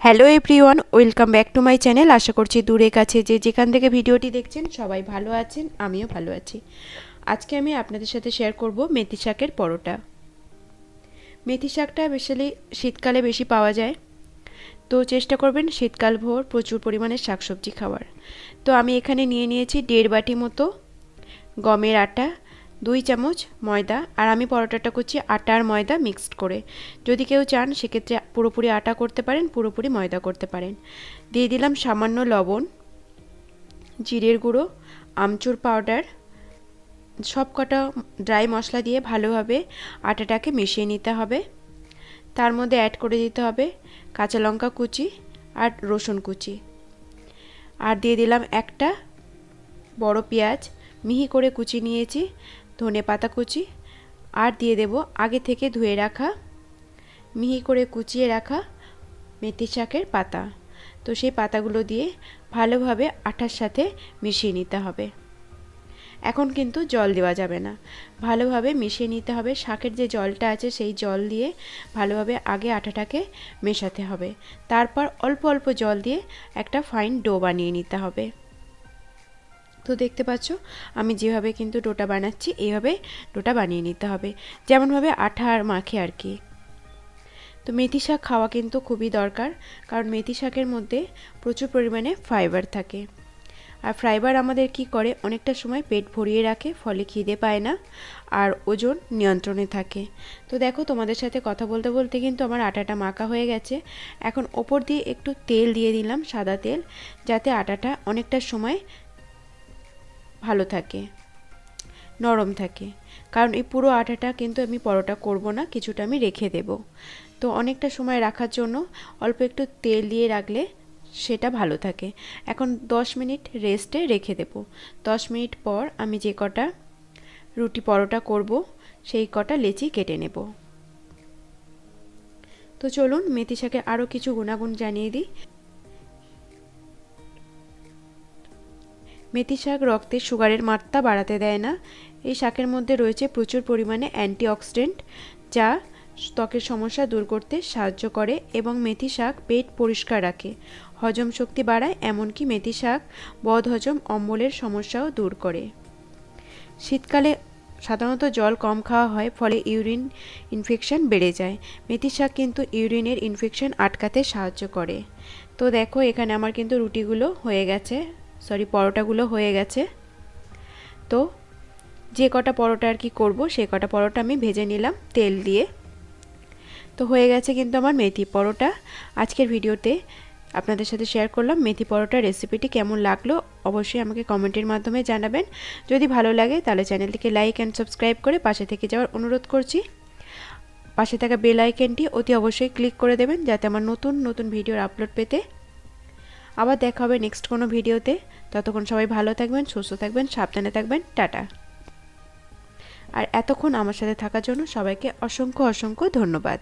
Hello everyone, welcome back to my channel. আশা করছি দূরে কাছে যে যেখান থেকে ভিডিওটি দেখছেন সবাই ভালো আছেন, আমিও ভালো আছি। আজকে আমি আপনাদের সাথে শেয়ার করব মেথি শাকের পরোটা। মেথি শাকটা বেশি শীতকালে বেশি পাওয়া যায়, তো চেষ্টা করবেন শীতকাল ভোর প্রচুর পরিমাণে শাকসবজি খাওয়ার। তো আমি এখানে নিয়ে নিয়েছি 1.5 বাটি মতো গমের আটা, 2 চামচ ময়দা, আর আমি পরোটাটা করছি আটা আর ময়দা মিক্সড করে। যদি কেউ চান সেক্ষেত্রে পুরোপুরি আটা করতে পারেন, পুরোপুরি ময়দা করতে পারেন। দিয়ে দিলাম সামান্য লবণ, জিরের গুঁড়ো, আমচুর পাউডার, সব কটা ড্রাই মশলা দিয়ে ভালোভাবে আটাটাকে মিশিয়ে নিতে হবে। তার মধ্যে অ্যাড করে দিতে হবে কাঁচা লঙ্কা কুচি আর রসুন কুচি, আর দিয়ে দিলাম একটা বড় পেঁয়াজ মিহি করে কুচি নিয়েছি, ধনেপাতা কুচি, আর দিয়ে দেব আগে থেকে ধুয়ে রাখা মিহি করে কুচিয়ে রাখা মেথি শাকের পাতা। তো সেই পাতাগুলো দিয়ে ভালোভাবে আটার সাথে মিশিয়ে নিতে হবে। এখন কিন্তু জল দেওয়া যাবে না, ভালোভাবে মিশিয়ে নিতে হবে। শাকের যে জলটা আছে সেই জল দিয়ে ভালোভাবে আগে আটাটাকে মেশাতে হবে, তারপর অল্প অল্প জল দিয়ে একটা ফাইন ডো বানিয়ে নিতে হবে। তো দেখতে পাচ্ছ আমি যেভাবে কিন্তু ডোটা বানাচ্ছি, এইভাবে ডোটা বানিয়ে নিতে হবে, যেমনভাবে আটা আর মাখে আর কি। তো মেথি শাক খাওয়া কিন্তু খুবই দরকার, কারণ মেথি শাকের মধ্যে প্রচুর পরিমাণে ফাইবার থাকে। আর ফাইবার আমাদের কি করে, অনেকটা সময় পেট ভরিয়ে রাখে, ফলে খিদে পায় না আর ওজন নিয়ন্ত্রণে থাকে। তো দেখো, তোমাদের সাথে কথা বলতে বলতে কিন্তু আমার আটাটা মাখা হয়ে গেছে। এখন ওপর দিয়ে একটু তেল দিয়ে দিলাম, সাদা তেল, যাতে আটাটা অনেকটা সময় ভালো থাকে, নরম থাকে। কারণ এই পুরো আটাটা কিন্তু আমি পরোটা করব না, কিছুটা আমি রেখে দেব। তো অনেকটা সময় রাখার জন্য অল্প একটু তেল দিয়ে রাখলে সেটা ভালো থাকে। এখন 10 মিনিট রেস্টে রেখে দেব। 10 মিনিট পর আমি যে কটা রুটি পরোটা করব সেই কটা লেচি কেটে নেব। তো চলুন মেথি শাকের আরও কিছু গুণাগুণ জানিয়ে দিই। মেথি শাক রক্তে সুগারের মাত্রা বাড়াতে দেয় না। এই শাকের মধ্যে রয়েছে প্রচুর পরিমাণে অ্যান্টিঅক্সিডেন্ট, যা ত্বকের সমস্যা দূর করতে সাহায্য করে, এবং মেথি শাক পেট পরিষ্কার রাখে, হজম শক্তি বাড়ায়, এমনকি মেথি শাক বদহজম অম্বলের সমস্যাও দূর করে। শীতকালে সাধারণত জল কম খাওয়া হয়, ফলে ইউরিন ইনফেকশন বেড়ে যায়। মেথি শাক কিন্তু ইউরিনের ইনফেকশন আটকাতে সাহায্য করে। তো দেখো, এখানে আমার কিন্তু রুটিগুলো হয়ে গেছে, পরোটাগুলো হয়ে গেছে। তো যে কটা পরোটা আর কি করবো, সেই কটা পরোটা আমি ভেজে নিলাম তেল দিয়ে। তো হয়ে গেছে কিন্তু আমার মেথি পরোটা। আজকের ভিডিওতে আপনাদের সাথে শেয়ার করলাম মেথি পরোটার রেসিপিটি। কেমন লাগলো অবশ্যই আমাকে কমেন্টের মাধ্যমে জানাবেন। যদি ভালো লাগে তাহলে চ্যানেলটিকে লাইক অ্যান্ড সাবস্ক্রাইব করে পাশে থেকে যাওয়ার অনুরোধ করছি। পাশে থাকা বেল আইকনটি অতি অবশ্যই ক্লিক করে দেবেন, যাতে আমার নতুন নতুন ভিডিওর আপলোড পেতে। আবার দেখা হবে নেক্সট কোনো ভিডিওতে। ততক্ষণ সবাই ভালো থাকবেন, সুস্থ থাকবেন, সাবধানে থাকবেন। টাটা। আর এতক্ষণ আমার সাথে থাকার জন্য সবাইকে অসংখ্য অসংখ্য ধন্যবাদ।